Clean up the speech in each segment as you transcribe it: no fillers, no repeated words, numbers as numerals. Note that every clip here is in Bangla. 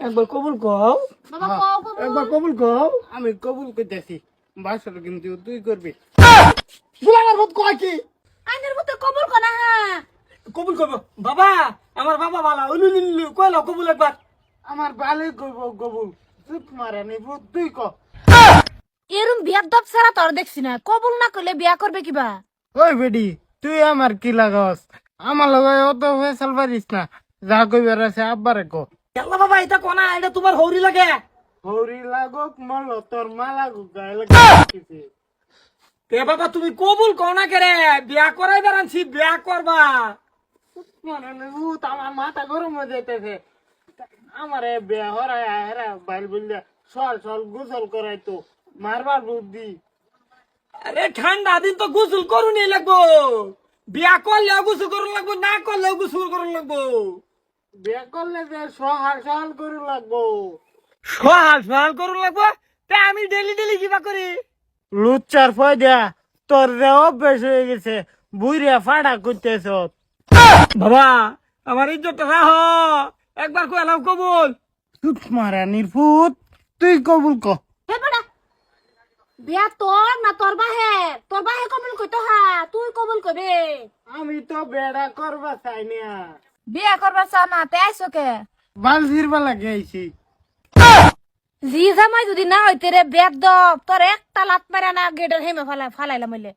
একবার কবুল কও। বাবা কও কবুল। একবার কবুল কও। আমি কবুল করতেছি, বাসর কিন্তু তুই করবি। বুলাগার ভূত কয় কি? আইনের মতো কবুল কনা হ্যাঁ। কবুল করবো বাবা, আমার বাবা বালা উলুলুলু কইলো কবুল একবার। আমার বালে কবুল, চুপ মারা নি ভূত তুই ক। এরম বিয়ার দপ ছাড়া তোর দেখছি না, কবুল না করলে বিয়া করবে কিবা? ওই বেডি তুই আমার কি লাগাস? আমার লগে অত ফেসাল পারিস না, যা কইবার আছে আব্বারে ক। আল্লাহ বাবা এটা কোনা, এটা তোমার হৌরি লাগে। হৌরি লাগুক মল তোর মা লাগুক গায়ে লাগে। তে বাবা তুমি কবুল কও না কেরে, বিয়া করাই বেড়ানছি, বিয়া করবা। ভূত আমার মাথা গরম হয়ে যেতেছে। আমারে বিয়া হরাই হেরা বাইল বললে সল সল গোসল করাই তো মারবার বুদ্ধি। আরে ঠান্ডা দিন তো গোসল করুনি লাগবো, বিয়া করলেও গোসল করুন লাগবো, না করলেও গোসল করুন লাগবো। বিয়া করলে যে সহাল সহাল করে লাগবো। সহাল সহাল করুন লাগবো, তা আমি ডেলি ডেলি কিবা করি। লুচ্চার ফয়দা তোর যে অভ্যেস হয়ে গেছে, বুইরা ফাড়া করতেছ। বাবা আমার ইজ্জতটা রাহ, একবার কইলাম কবুল। চুপ মারা নির্ভূত, তুই কবুল ক। হে বড়া, বিয়া তোর না তোর বাহে? তোর বাহে কবুল কইতো হ্যাঁ, তুই কবুল কবে? আমি তো বেড়া করবা চাই না, বিয়া করবা চাও না, তে আইসো কে? বাল ফিরবা লাগে আইছি। জি জামাই যদি না হইতে রে বেদ দপ, তোর একটা লাত মারা না গেটের হেমে ফালাইলাম হইলে।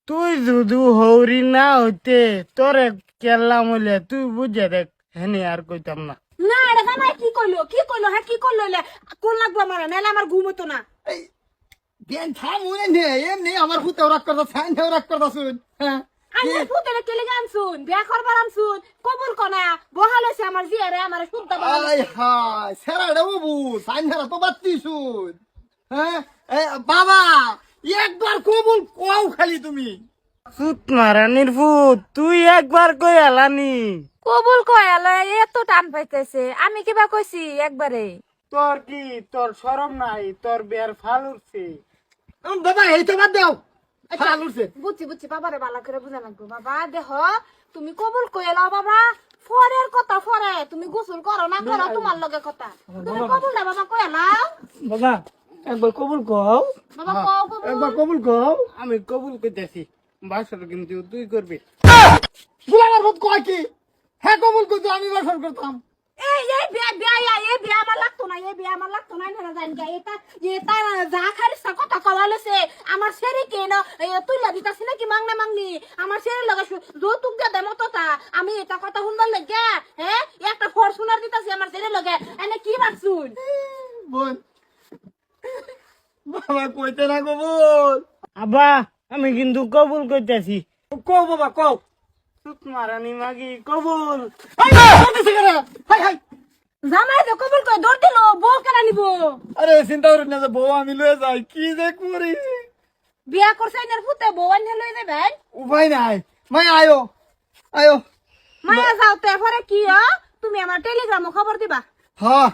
তুই যদি হৌরি না হইতে তোরে কেল্লা মইলে তুই বুঝে দেখ, হেনে আর কইতাম না। না রে জামাই কি কইলো হ্যাঁ কি করলো লে? কোন লাগবো আমার, নাহলে আমার ঘুম হতো না। দেন থাম উনি নে, এমনি আমার ফুতে রাগ করতা, সাইন রাগ করতা শুন। হ্যাঁ আইনে ফুটেলে কেলে গান শুন, বিয়া করবার আন শুন, কবুল কনা বহাল হইছে আমার জিয়ারে, আমার শুনতে বহাল আই হাই সেরা রে বাবু, সাইন ধরা তো বাত্তি শুন। হ্যাঁ বাবা একবার কবুল কও খালি তুমি। চুপ মারা নির্ভূত, তুই একবার কই আলানি। কবুল কয়ালে এত টান পাইতেছে, আমি কিবা কইছি একবারে? তোর কি তোর শরম নাই? তোর বিয়ার ফাল উঠছে। বাবা এই তো বাদ দাও, ফাল উঠছে। বুঝছি বাবারে বালা করে বুঝা লাগবো। বাবা দেহ তুমি কবুল কইলা বাবা, ফরের কথা ফরে, তুমি গোসল করো না করো তোমার লগে কথা, তুমি কবুল না বাবা কইলা। বাবা একবার কবুল কও। বাবা কও কবুল। একবার কবুল কও। আমি কবুল করতেছি, বাসর কিন্তু তুই করবি। বুলাগার ভূত কয় কি? হ্যাঁ কবুল করতো, আমি বাসর করতাম। এই বিয়া আমার লাগতো না, এই বিয়া আমার লাগতো না, না জানি গা এটা যা খারিস কথা কওয়ালেছে আমার সেরে কে না তুই লাগিতাছিস নাকি মাংনা মাংনি আমার সেরে লাগা যৌতুক দে দে মতো তা আমি এটা কথা শুনবার লাগে হ্যাঁ একটা ফরচুনার দিতাছি আমার সেরে লগে এনে কি ভাবছুন? বোন বাবা কইতে না কবুল। আব্বা আমি কিন্তু কবুল করতেছি। কও বাবা কও। চুপ মারা নি মাগি কবুল। হাই করতেছে কেন? High high. জামাই তো কবুল করে দৌড় দিল, বউ কেন নিব? আরে চিন্তা করেন না যে বউ আমি লয়ে যাই, কি যে করি। বিয়া করছে এর ফুতে বউ আনহে লই যাবে। উপায় নাই, মাই আয়ো আয়ো। মায়া যাও তো এরপরে কি তুমি আমার টেলিগ্রামে খবর দিবা। হ্যাঁ